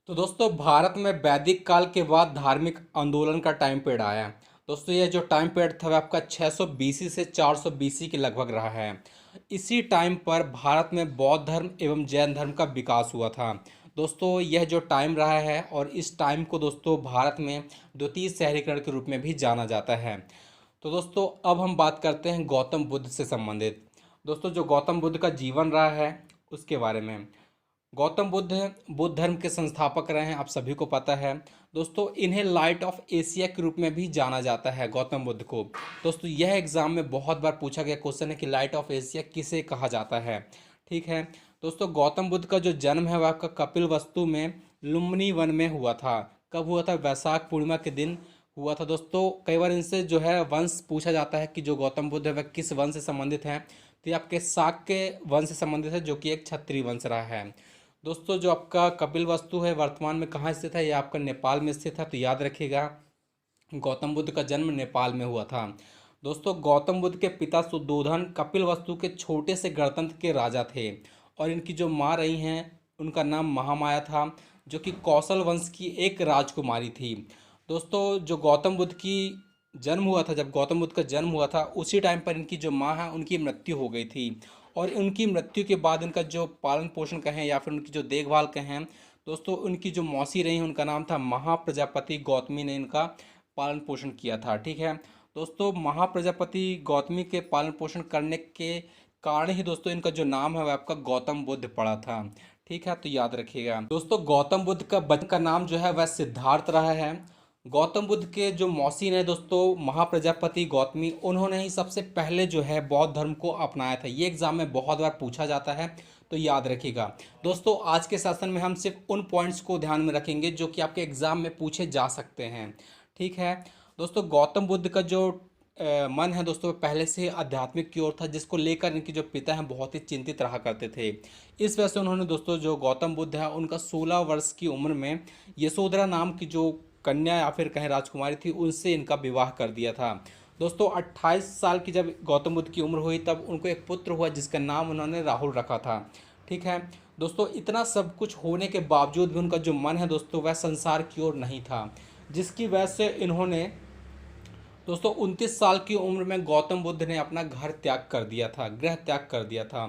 तो दोस्तों भारत में वैदिक काल के बाद धार्मिक आंदोलन का टाइम पीरियड आया। दोस्तों ये जो टाइम पीरियड था वह आपका 600 बीसी से 400 बीसी के लगभग रहा है। इसी टाइम पर भारत में बौद्ध धर्म एवं जैन धर्म का विकास हुआ था। दोस्तों यह जो टाइम रहा है और इस टाइम को दोस्तों भारत में द्वितीय शहरीकरण के रूप में भी जाना जाता है। तो दोस्तों अब हम बात करते हैं गौतम बुद्ध से संबंधित। दोस्तों जो गौतम बुद्ध का जीवन रहा है उसके बारे में। गौतम बुद्ध बुद्ध धर्म के संस्थापक रहे हैं, आप सभी को पता है। दोस्तों इन्हें लाइट ऑफ एशिया के रूप में भी जाना जाता है गौतम बुद्ध को। दोस्तों यह एग्जाम में बहुत बार पूछा गया क्वेश्चन है कि लाइट ऑफ एशिया किसे कहा जाता है। ठीक है दोस्तों, गौतम बुद्ध का जो जन्म है वह आपका कपिल वस्तु में लुम्बिनी वन में हुआ था। कब हुआ था? वैशाख पूर्णिमा के दिन हुआ था। दोस्तों कई बार इनसे जो है वंश पूछा जाता है कि जो गौतम बुद्ध है वह किस वंश से संबंधित है। तो ये आपके शाक्य वंश से संबंधित है, जो कि एक क्षत्रिय वंश रहा है। दोस्तों जो आपका कपिल वस्तु है वर्तमान में कहाँ स्थित है? ये आपका नेपाल में स्थित है, तो याद रखिएगा गौतम बुद्ध का जन्म नेपाल में हुआ था। दोस्तों गौतम बुद्ध के पिता सुद्धोधन कपिल वस्तु के छोटे से गणतंत्र के राजा थे और इनकी जो माँ रही हैं उनका नाम महामाया था, जो कि कौशल वंश की एक राजकुमारी थी। दोस्तों जो गौतम बुद्ध की जन्म हुआ था, जब गौतम बुद्ध का जन्म हुआ था उसी टाइम पर इनकी जो माँ है उनकी मृत्यु हो गई थी। और उनकी मृत्यु के बाद इनका जो पालन पोषण कहें या फिर उनकी जो देखभाल कहें, दोस्तों उनकी जो मौसी रही उनका नाम था महाप्रजापति गौतमी ने इनका पालन पोषण किया था। ठीक है दोस्तों, महाप्रजापति गौतमी के पालन पोषण करने के कारण ही दोस्तों इनका जो नाम है वह आपका गौतम बुद्ध पड़ा था। ठीक है, तो याद रखिएगा। दोस्तों गौतम बुद्ध का बचपन का नाम जो है वह सिद्धार्थ रहा है। गौतम बुद्ध के जो मौसी ने दोस्तों महाप्रजापति गौतमी, उन्होंने ही सबसे पहले जो है बौद्ध धर्म को अपनाया था। ये एग्जाम में बहुत बार पूछा जाता है, तो याद रखिएगा। दोस्तों आज के सेशन में हम सिर्फ उन पॉइंट्स को ध्यान में रखेंगे जो कि आपके एग्जाम में पूछे जा सकते हैं। ठीक है दोस्तों, गौतम बुद्ध का जो मन है दोस्तों पहले से ही आध्यात्मिक की ओर था, जिसको लेकर इनके जो पिता हैं बहुत ही चिंतित रहा करते थे। इस वजह से उन्होंने दोस्तों जो गौतम बुद्ध है उनका 16 वर्ष की उम्र में यशोधरा नाम की जो कन्या या फिर कहें राजकुमारी थी उनसे इनका विवाह कर दिया था। दोस्तों 28 साल की जब गौतम बुद्ध की उम्र हुई तब उनको एक पुत्र हुआ जिसका नाम उन्होंने राहुल रखा था। ठीक है दोस्तों, इतना सब कुछ होने के बावजूद भी उनका जो मन है दोस्तों वह संसार की ओर नहीं था, जिसकी वजह से इन्होंने दोस्तों 29 साल की उम्र में गौतम बुद्ध ने अपना घर त्याग कर दिया था, गृह त्याग कर दिया था।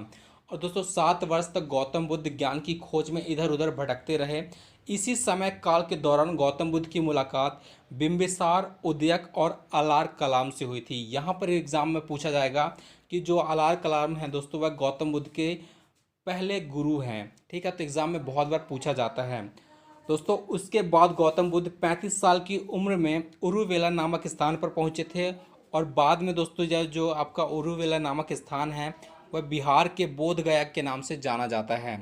और दोस्तों 7 वर्ष तक गौतम बुद्ध ज्ञान की खोज में इधर उधर भटकते रहे। इसी समय काल के दौरान गौतम बुद्ध की मुलाकात बिंबिसार, उदयक और अलार कलाम से हुई थी। यहाँ पर एग्जाम में पूछा जाएगा कि जो अलार कलाम है दोस्तों वह गौतम बुद्ध के पहले गुरु हैं। ठीक है, तो एग्जाम में बहुत बार पूछा जाता है। दोस्तों उसके बाद गौतम बुद्ध 35 साल की उम्र में उरुवेला नामक स्थान पर पहुंचे थे। और बाद में दोस्तों जो आपका उरुवेला नामक स्थान है वह बिहार के बोध गया के नाम से जाना जाता है।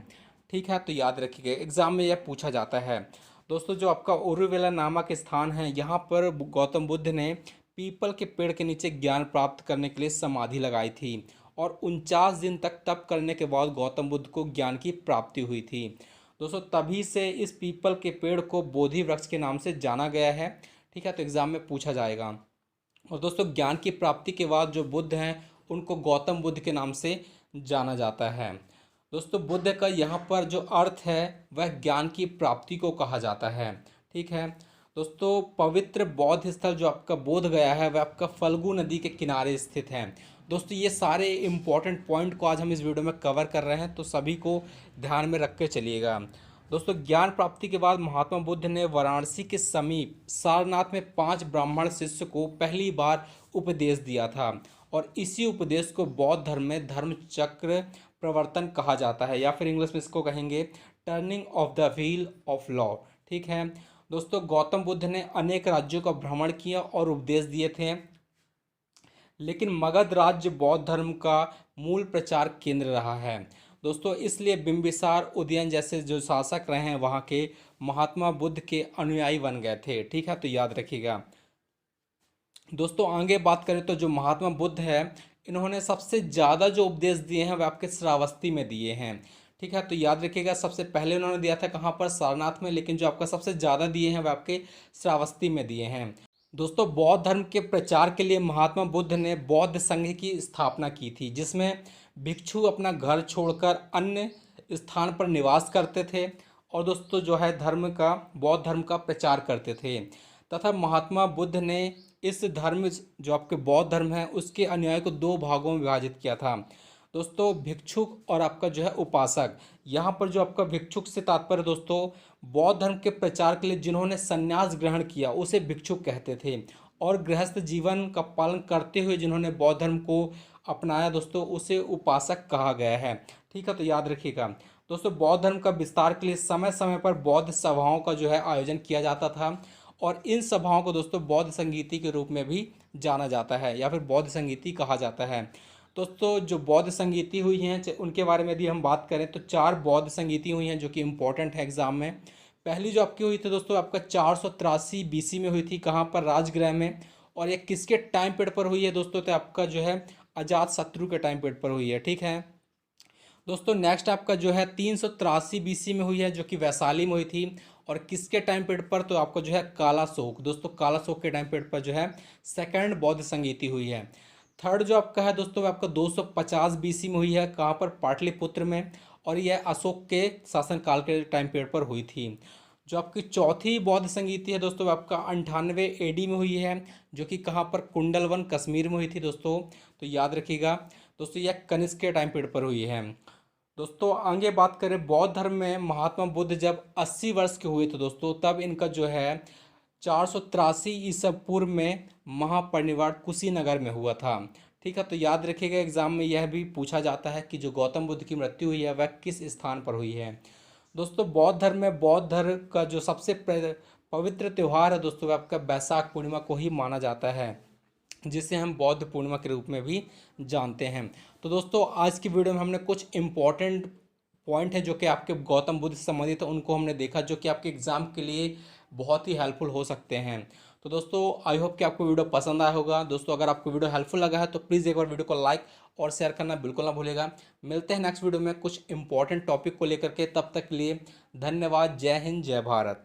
ठीक है, तो याद रखिएगा एग्जाम में यह पूछा जाता है। दोस्तों जो आपका उरुवेला नामक स्थान है यहाँ पर गौतम बुद्ध ने पीपल के पेड़ के नीचे ज्ञान प्राप्त करने के लिए समाधि लगाई थी और 49 दिन तक तप करने के बाद गौतम बुद्ध को ज्ञान की प्राप्ति हुई थी। दोस्तों तभी से इस पीपल के पेड़ को बोधि वृक्ष के नाम से जाना गया है। ठीक है, तो एग्जाम में पूछा जाएगा। और दोस्तों ज्ञान की प्राप्ति के बाद जो बुद्ध हैं उनको गौतम बुद्ध के नाम से जाना जाता है। दोस्तों बुद्ध का यहाँ पर जो अर्थ है वह ज्ञान की प्राप्ति को कहा जाता है। ठीक है दोस्तों, पवित्र बौद्ध स्थल जो आपका बोध गया है वह आपका फल्गु नदी के किनारे स्थित है। दोस्तों ये सारे इम्पोर्टेंट पॉइंट को आज हम इस वीडियो में कवर कर रहे हैं, तो सभी को ध्यान में रख के चलिएगा। दोस्तों ज्ञान प्राप्ति के बाद महात्मा बुद्ध ने वाराणसी के समीप सारनाथ में 5 ब्राह्मण शिष्य को पहली बार उपदेश दिया था और इसी उपदेश को बौद्ध धर्म में धर्म चक्र प्रवर्तन कहा जाता है, या फिर इंग्लिश में इसको कहेंगे turning of the wheel of law. ठीक है दोस्तों, गौतम बुद्ध ने अनेक राज्यों का भ्रमण किया और उपदेश दिए थे, लेकिन मगध राज्य बौद्ध धर्म का मूल प्रचार केंद्र रहा है। दोस्तों इसलिए बिंबिसार, उदयन जैसे जो शासक रहे हैं वहाँ के महात्मा बुद्ध के अनुयायी बन गए थे। ठीक है, तो याद रखिएगा। दोस्तों आगे बात करें तो जो महात्मा बुद्ध है इन्होंने सबसे ज़्यादा जो उपदेश दिए हैं वह आपके श्रावस्ती में दिए हैं। ठीक है, तो याद रखिएगा सबसे पहले उन्होंने दिया था कहाँ पर? सारनाथ में, लेकिन जो आपका सबसे ज़्यादा दिए हैं वह आपके श्रावस्ती में दिए हैं। दोस्तों बौद्ध धर्म के प्रचार के लिए महात्मा बुद्ध ने बौद्ध संघ की स्थापना की थी, जिसमें भिक्षु अपना घर छोड़कर अन्य स्थान पर निवास करते थे और दोस्तों जो है बौद्ध धर्म का प्रचार करते थे। तथा महात्मा बुद्ध ने इस धर्म जो आपके बौद्ध धर्म है उसके अनुयायी को दो भागों में विभाजित किया था। दोस्तों भिक्षुक और आपका जो है उपासक। यहाँ पर जो आपका भिक्षुक से तात्पर्य दोस्तों बौद्ध धर्म के प्रचार के लिए जिन्होंने संन्यास ग्रहण किया उसे भिक्षुक कहते थे। और गृहस्थ जीवन का पालन करते हुए जिन्होंने बौद्ध धर्म को अपनाया दोस्तों उसे उपासक कहा गया है। ठीक है, तो याद रखिएगा दोस्तों बौद्ध धर्म का विस्तार के लिए समय समय पर बौद्ध सभाओं का जो है आयोजन किया जाता था। और इन सभाओं को दोस्तों बौद्ध संगीति के रूप में भी जाना जाता है या फिर बौद्ध संगीति कहा जाता है। दोस्तों जो बौद्ध संगीति हुई हैं उनके बारे में यदि हम बात करें तो चार बौद्ध संगीति हुई हैं जो कि इम्पोर्टेंट है एग्जाम में। पहली जो आपकी हुई थी दोस्तों आपका 483 बीसी में हुई थी, कहाँ पर, राजगृह में। और ये किसके टाइम पीरियड पर हुई है दोस्तों, तो आपका जो है अजात शत्रु के टाइम पीरियड पर हुई है। ठीक है दोस्तों, नेक्स्ट आपका जो है 383 बीसी में हुई है जो कि वैशाली में हुई थी। और किसके टाइम पीरियड पर, तो आपको जो है कालाशोक, दोस्तों कालाशोक के टाइम पीरियड पर जो है सेकंड बौद्ध संगीति हुई है। थर्ड जो आपका है दोस्तों वो आपका 250 बीसी में हुई है, कहाँ पर, पाटलिपुत्र में। और यह अशोक के शासनकाल के टाइम पीरियड पर हुई थी। जो आपकी चौथी बौद्ध संगीति है दोस्तों वो आपका 98 एडी में हुई है जो कि कहाँ पर, कुंडलवन कश्मीर में हुई थी दोस्तों। तो याद रखिएगा दोस्तों यह कनिष्क के टाइम पीरियड पर हुई है। दोस्तों आगे बात करें बौद्ध धर्म में महात्मा बुद्ध जब 80 वर्ष के हुए थे दोस्तों तब इनका जो है 483 ईसा पूर्व में महापरिनिर्वाण कुशीनगर में हुआ था। ठीक है, तो याद रखिएगा एग्जाम में यह भी पूछा जाता है कि जो गौतम बुद्ध की मृत्यु हुई है वह किस स्थान पर हुई है। दोस्तों बौद्ध धर्म में बौद्ध धर्म का जो सबसे पवित्र त्यौहार है दोस्तों वह आपका बैसाख पूर्णिमा को ही माना जाता है, जिसे हम बौद्ध पूर्णिमा के रूप में भी जानते हैं। तो दोस्तों आज की वीडियो में हमने कुछ इम्पॉर्टेंट पॉइंट है जो कि आपके गौतम बुद्ध से संबंधित है उनको हमने देखा जो कि आपके एग्जाम के लिए बहुत ही हेल्पफुल हो सकते हैं। तो दोस्तों आई होप कि आपको वीडियो पसंद आया होगा। दोस्तों अगर आपको वीडियो हेल्पफुल लगा है तो प्लीज़ एक बार वीडियो को लाइक और शेयर करना बिल्कुल ना भूलेगा। मिलते हैं नेक्स्ट वीडियो में कुछ इंपॉर्टेंट टॉपिक को लेकर के, तब तक के लिए धन्यवाद। जय हिंद, जय भारत।